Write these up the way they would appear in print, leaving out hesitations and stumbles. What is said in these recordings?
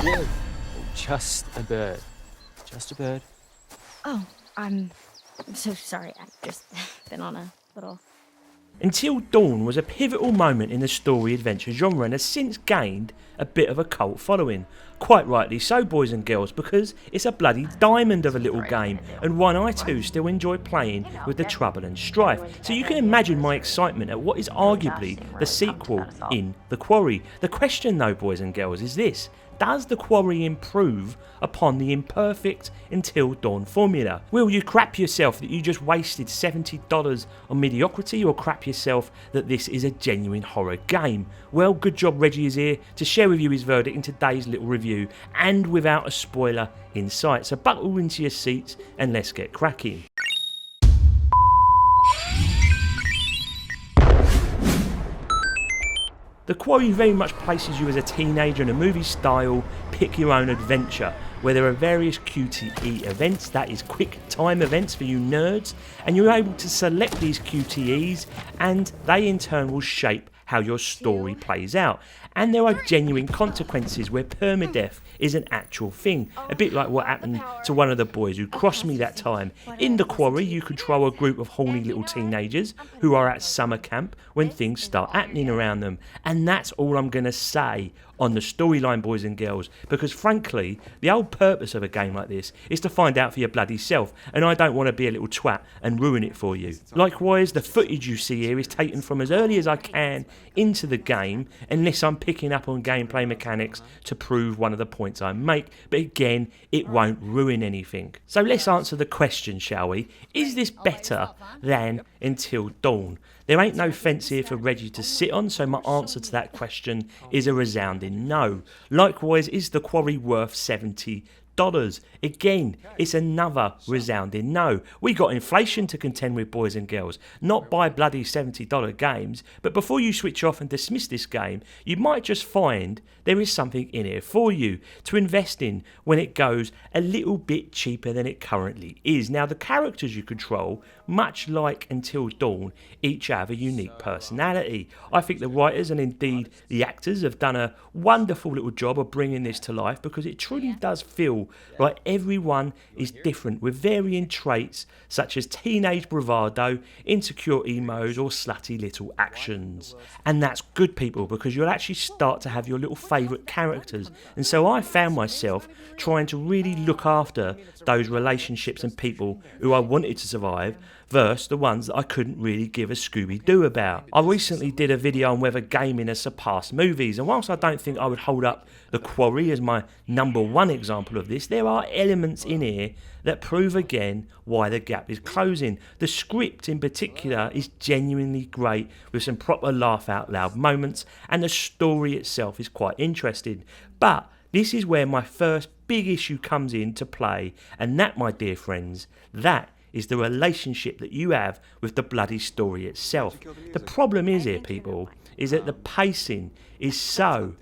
Whoa. Just a bird. Just a bird. Oh, I'm so sorry. I've just been on a little... Until Dawn was a pivotal moment in the story adventure genre and has since gained a bit of a cult following. Quite rightly so, boys and girls, because it's a bloody diamond of a little game, and one I too still enjoy playing with the trouble and strife. So you can imagine my excitement at what is arguably the sequel in The Quarry. The question though, boys and girls, is this: does The Quarry improve upon the imperfect Until Dawn formula? Will you crap yourself that you just wasted $70 on mediocrity, or crap yourself that this is a genuine horror game? Well, good job Reggie is here to share with you his verdict in today's little review, and without a spoiler in sight. So buckle into your seats and let's get cracking. The Quarry very much places you as a teenager in a movie style pick your own adventure, where there are various QTE events, that is quick time events for you nerds, and you're able to select these QTEs and they in turn will shape how your story plays out. And there are genuine consequences where permadeath is an actual thing, a bit like what happened to one of the boys who crossed me that time. In The Quarry you control a group of horny little teenagers who are at summer camp when things start happening around them, and that's all I'm going to say on the storyline, boys and girls, because frankly the whole purpose of a game like this is to find out for your bloody self, and I don't want to be a little twat and ruin it for you. Likewise, the footage you see here is taken from as early as I can into the game, unless I'm picking up on gameplay mechanics to prove one of the points I make, but again it won't ruin anything. So let's answer the question, shall we? Is this better than Until Dawn? There ain't no fence here for Reggie to sit on, so my answer to that question is a resounding no. Likewise, is The Quarry worth $70? Again, it's another resounding no. We got inflation to contend with, boys and girls. Not buy bloody $70 games, but before you switch off and dismiss this game, you might just find there is something in here for you to invest in when it goes a little bit cheaper than it currently is. Now, the characters you control, much like Until Dawn, each have a unique personality. I think the writers and indeed the actors have done a wonderful little job of bringing this to life, because it truly does feel like everyone is different, with varying traits such as teenage bravado, insecure emos, or slutty little actions. And that's good, people, because you'll actually start to have your little favourite characters, and so I found myself trying to really look after those relationships and people who I wanted to survive versus the ones that I couldn't really give a Scooby-Doo about. I recently did a video on whether gaming has surpassed movies, and whilst I don't think I would hold up The Quarry as my number one example of this, there are elements in here that prove again why the gap is closing. The script in particular is genuinely great, with some proper laugh out loud moments, and the story itself is quite interesting. But this is where my first big issue comes into play, and that, my dear friends, that is the relationship that you have with the bloody story itself. The problem is here, people, is that the pacing is so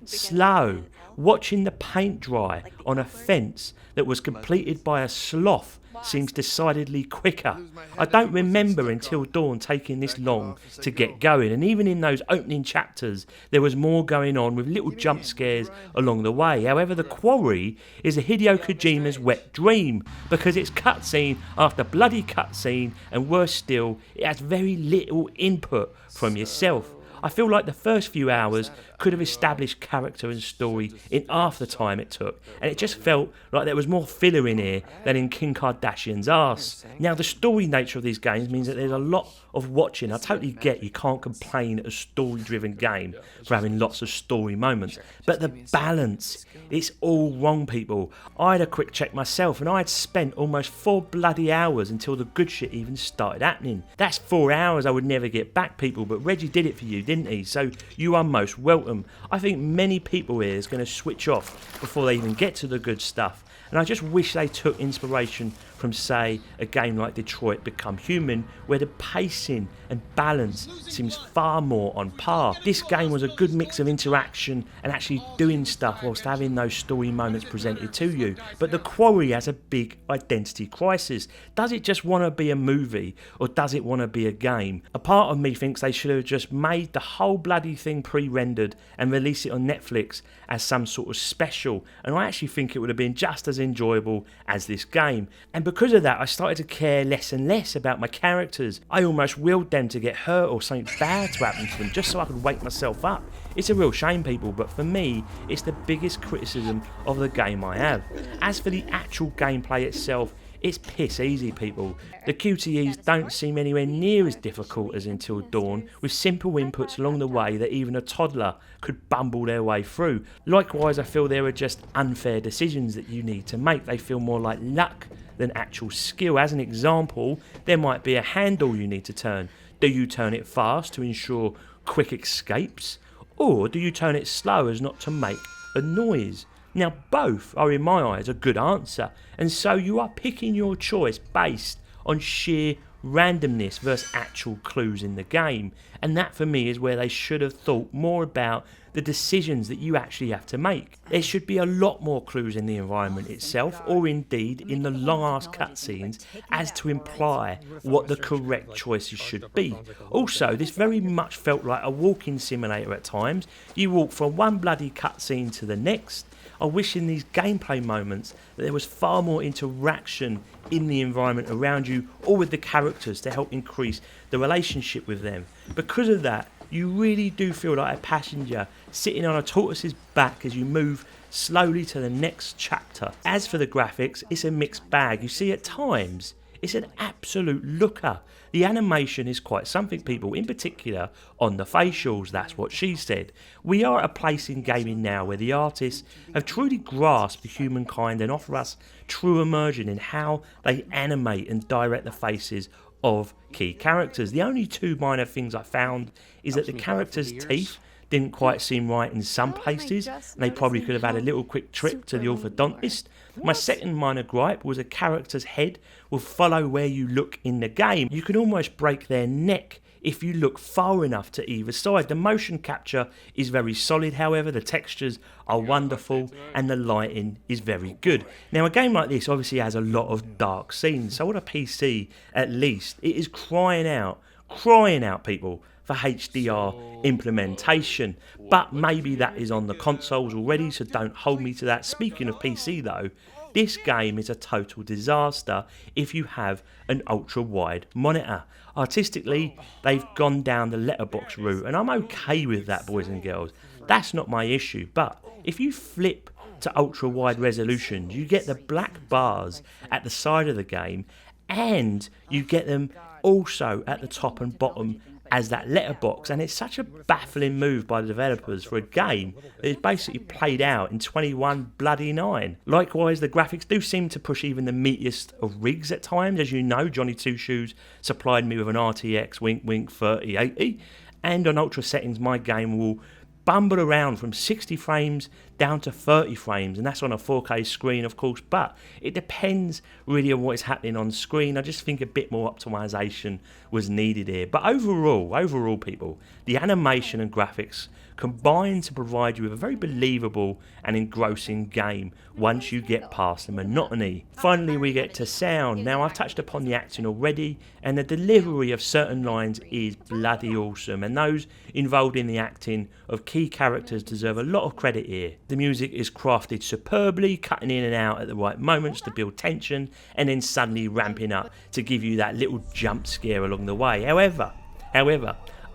slow. Watching the paint dry on a fence that was completed by a sloth seems decidedly quicker. I don't remember Until Dawn taking this long to get going, and even in those opening chapters there was more going on with little jump scares along the way. However, The Quarry is a Hideo Kojima's wet dream, because it's cutscene after bloody cutscene, and worse still, it has very little input from yourself. I feel like the first few hours could have established character and story in half the time it took, and it just felt like there was more filler in here than in Kim Kardashian's arse. Now, the story nature of these games means that there's a lot of watching. I totally get you can't complain at a story-driven game for having lots of story moments, but the balance, it's all wrong, people. I had a quick check myself, and I had spent almost 4 bloody hours until the good shit even started happening. That's 4 hours I would never get back, people, but Reggie did it for you, didn't he? So you are most welcome. I think many people here is going to switch off before they even get to the good stuff, and I just wish they took inspiration from, say, a game like Detroit Become Human, where the pacing and balance seems far more on par. This game was a good mix of interaction and actually doing stuff whilst having those story moments presented to you. But the Quarry has a big identity crisis. Does it just want to be a movie, or does it want to be a game? A part of me thinks they should have just made the whole bloody thing pre-rendered and release it on Netflix as some sort of special, and I actually think it would have been just as enjoyable as this game. And because of that, I started to care less and less about my characters. I almost willed them to get hurt or something bad to happen to them just so I could wake myself up. It's a real shame, people, but for me, it's the biggest criticism of the game I have. As for the actual gameplay itself, it's piss easy, people. The QTEs don't seem anywhere near as difficult as Until Dawn, with simple inputs along the way that even a toddler could bumble their way through. Likewise, I feel there are just unfair decisions that you need to make. They feel more like luck than actual skill. As an example, there might be a handle you need to turn. Do you turn it fast to ensure quick escapes? Or do you turn it slow as not to make a noise? Now, both are, in my eyes, a good answer, and so you are picking your choice based on sheer randomness versus actual clues in the game, and that for me is where they should have thought more about the decisions that you actually have to make. There should be a lot more clues in the environment itself, or indeed in the long ass cutscenes, as to imply what the correct choices should be. Also, this very much felt like a walking simulator at times. You walk from one bloody cutscene to the next. I wish in these gameplay moments that there was far more interaction in the environment around you or with the characters to help increase the relationship with them. Because of that, you really do feel like a passenger sitting on a tortoise's back as you move slowly to the next chapter. As for the graphics, it's a mixed bag. You see, at times, it's an absolute looker. The animation is quite something, people, in particular on the facials. That's what she said. We are at a place in gaming now where the artists have truly grasped humankind and offer us true immersion in how they animate and direct the faces of key characters. The only two minor things I found is that the characters' teeth didn't quite seem right in some places, and they probably could have had a little quick trip to the orthodontist. My second minor gripe was a character's head will follow where you look in the game. You can almost break their neck if you look far enough to either side. The motion capture is very solid, however, the textures are wonderful and the lighting is very good. Now, a game like this obviously has a lot of dark scenes, so on a PC at least, it is crying out, people, for HDR implementation. But maybe that is on the consoles already, so don't hold me to that. Speaking of PC though, this game is a total disaster if you have an ultra-wide monitor. Artistically, they've gone down the letterbox route, and I'm okay with that, boys and girls. That's not my issue, but if you flip to ultra-wide resolution, you get the black bars at the side of the game, and you get them also at the top and bottom as that letterbox, and it's such a baffling move by the developers for a game that is basically played out in 21:9. Likewise, the graphics do seem to push even the meatiest of rigs at times. As you know, Johnny Two Shoes supplied me with an RTX wink wink 3080, and on ultra settings my game will bumble around from 60 frames down to 30 frames, and that's on a 4K screen, of course, but it depends really on what is happening on screen. I just think a bit more optimization was needed here. But overall, people, the animation and graphics combine to provide you with a very believable and engrossing game once you get past the monotony. Finally, we get to sound. Now, I've touched upon the acting already, and the delivery of certain lines is bloody awesome, and those involved in the acting of key characters deserve a lot of credit here. The music is crafted superbly, cutting in and out at the right moments to build tension, and then suddenly ramping up to give you that little jump scare along the way. However,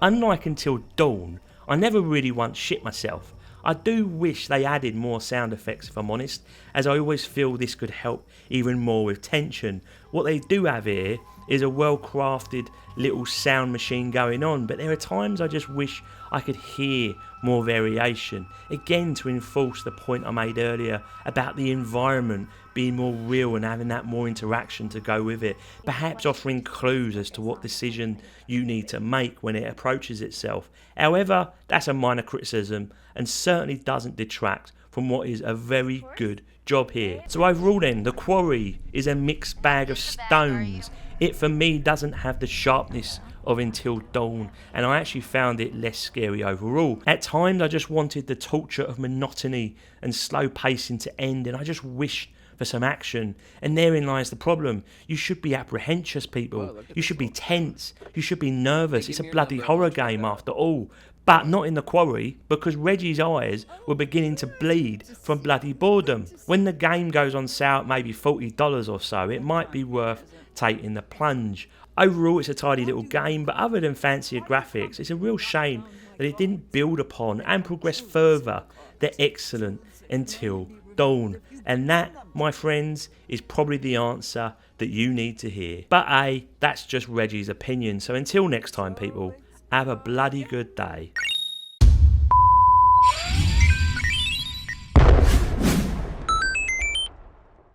unlike Until Dawn, I never really once shit myself. I do wish they added more sound effects, if I'm honest, as I always feel this could help even more with tension. What they do have here is a well-crafted little sound machine going on, but there are times I just wish I could hear more variation. Again, to enforce the point I made earlier about the environment being more real and having that more interaction to go with it. Perhaps offering clues as to what decision you need to make when it approaches itself. However, that's a minor criticism and certainly doesn't detract from what is a very good job here. So overall then, the Quarry is a mixed bag of stones. It for me doesn't have the sharpness of Until Dawn, and I actually found it less scary overall. At times I just wanted the torture of monotony and slow pacing to end, and I just wished for some action. And therein lies the problem. You should be apprehensive, people. You should be tense. You should be nervous. It's a bloody horror game after all. But not in the Quarry, because Reggie's eyes were beginning to bleed from bloody boredom. When the game goes on sale at maybe $40 or so, it might be worth taking the plunge. Overall, it's a tidy little game, but other than fancier graphics, it's a real shame that it didn't build upon and progress further the excellent Until Dawn. And that, my friends, is probably the answer that you need to hear. But that's just Reggie's opinion. So until next time, people, have a bloody good day.